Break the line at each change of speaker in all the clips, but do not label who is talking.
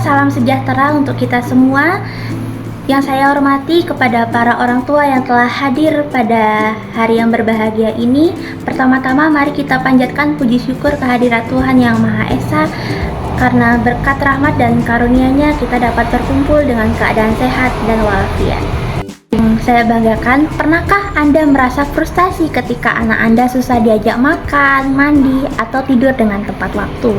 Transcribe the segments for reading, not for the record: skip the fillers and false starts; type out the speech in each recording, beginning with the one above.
salam sejahtera untuk kita semua. Yang saya hormati kepada para orang tua yang telah hadir pada hari yang berbahagia ini. Pertama-tama mari kita panjatkan puji syukur kehadirat Tuhan Yang Maha Esa, karena berkat rahmat dan karunia-Nya kita dapat berkumpul dengan keadaan sehat dan walafiat. Saya banggakan, pernahkah Anda merasa frustasi ketika anak Anda susah diajak makan, mandi, atau tidur dengan tepat waktu?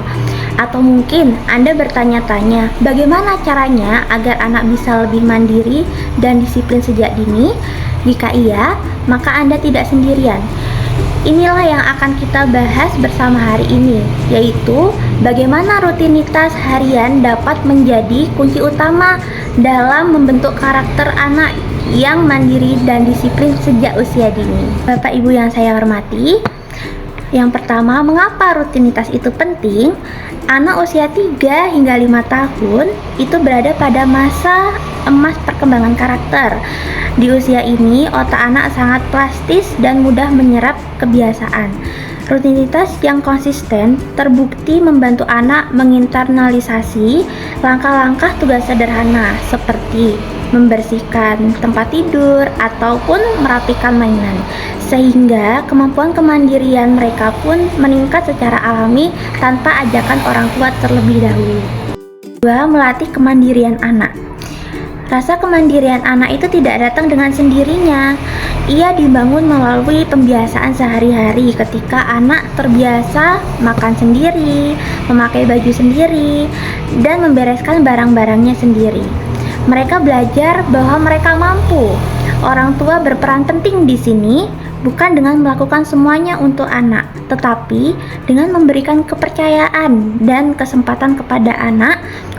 Atau mungkin Anda bertanya-tanya, bagaimana caranya agar anak bisa lebih mandiri dan disiplin sejak dini? Jika iya, maka Anda tidak sendirian. Inilah yang akan kita bahas bersama hari ini, yaitu bagaimana rutinitas harian dapat menjadi kunci utama dalam membentuk karakter anak yang mandiri dan disiplin sejak usia dini. Bapak Ibu yang saya hormati, yang pertama, mengapa rutinitas itu penting? Anak usia 3 hingga 5 tahun itu berada pada masa emas perkembangan karakter. Di usia ini, otak anak sangat plastis dan mudah menyerap kebiasaan. Rutinitas yang konsisten terbukti membantu anak menginternalisasi langkah-langkah tugas sederhana seperti membersihkan tempat tidur ataupun merapikan mainan, sehingga kemampuan kemandirian mereka pun meningkat secara alami tanpa ajakan orang tua terlebih dahulu. 2. Melatih kemandirian anak. Rasa kemandirian anak itu tidak datang dengan sendirinya. Ia dibangun melalui pembiasaan sehari-hari ketika anak terbiasa makan sendiri, memakai baju sendiri, dan membereskan barang-barangnya sendiri. Mereka belajar bahwa mereka mampu. Orang tua berperan penting di sini, bukan dengan melakukan semuanya untuk anak, tetapi dengan memberikan kepercayaan dan kesempatan kepada anak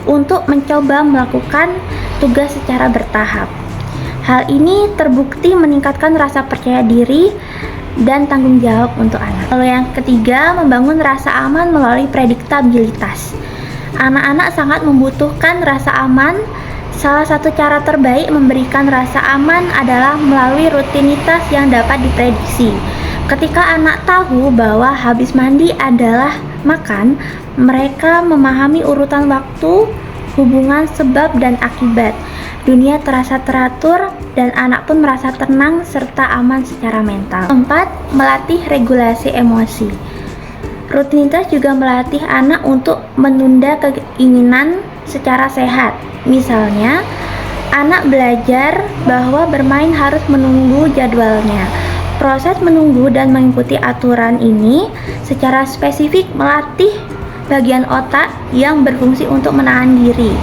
untuk mencoba melakukan tugas secara bertahap. Hal ini terbukti meningkatkan rasa percaya diri dan tanggung jawab untuk anak. Lalu yang ketiga, membangun rasa aman melalui prediktabilitas. Anak-anak sangat membutuhkan rasa aman. Salah satu cara terbaik memberikan rasa aman adalah melalui rutinitas yang dapat diprediksi. Ketika anak tahu bahwa habis mandi adalah makan, mereka memahami urutan waktu, hubungan sebab dan akibat. Dunia terasa teratur dan anak pun merasa tenang serta aman secara mental. 4. Melatih regulasi emosi. Rutinitas juga melatih anak untuk menunda keinginan secara sehat. Misalnya, anak belajar bahwa bermain harus menunggu jadwalnya. Proses menunggu dan mengikuti aturan ini secara spesifik melatih bagian otak yang berfungsi untuk menahan diri.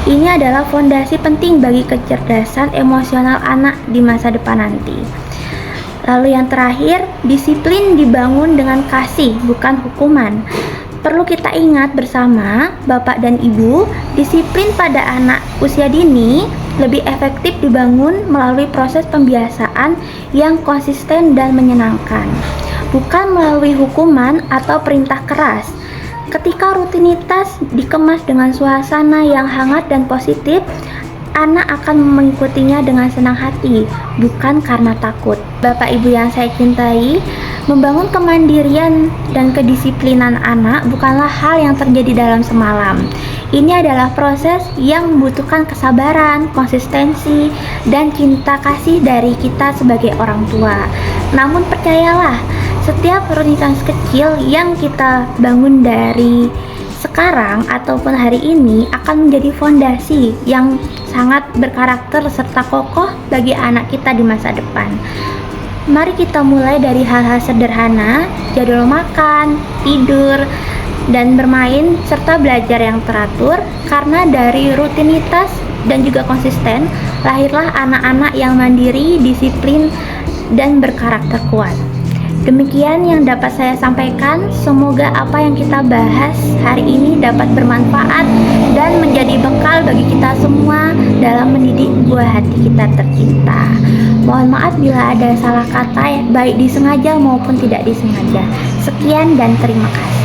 Ini adalah fondasi penting bagi kecerdasan emosional anak di masa depan nanti. Lalu yang terakhir, disiplin dibangun dengan kasih, bukan hukuman. Perlu kita ingat bersama, Bapak dan Ibu, disiplin pada anak usia dini lebih efektif dibangun melalui proses pembiasaan yang konsisten dan menyenangkan, bukan melalui hukuman atau perintah keras. Ketika rutinitas dikemas dengan suasana yang hangat dan positif, anak akan mengikutinya dengan senang hati, bukan karena takut. Bapak Ibu yang saya cintai, membangun kemandirian dan kedisiplinan anak bukanlah hal yang terjadi dalam semalam. Ini adalah proses yang membutuhkan kesabaran, konsistensi, dan cinta kasih dari kita sebagai orang tua. Namun percayalah, setiap rutinitas kecil yang kita bangun dari sekarang ataupun hari ini akan menjadi fondasi yang sangat berkarakter serta kokoh bagi anak kita di masa depan. Mari kita mulai dari hal-hal sederhana, jadwal makan, tidur, dan bermain serta belajar yang teratur, karena dari rutinitas dan juga konsisten lahirlah anak-anak yang mandiri, disiplin, dan berkarakter kuat. Demikian yang dapat saya sampaikan. Semoga apa yang kita bahas hari ini dapat bermanfaat dan menjadi bekal bagi kita semua dalam mendidik buah hati kita tercinta. Mohon maaf bila ada salah kata, baik disengaja maupun tidak disengaja. Sekian dan terima kasih.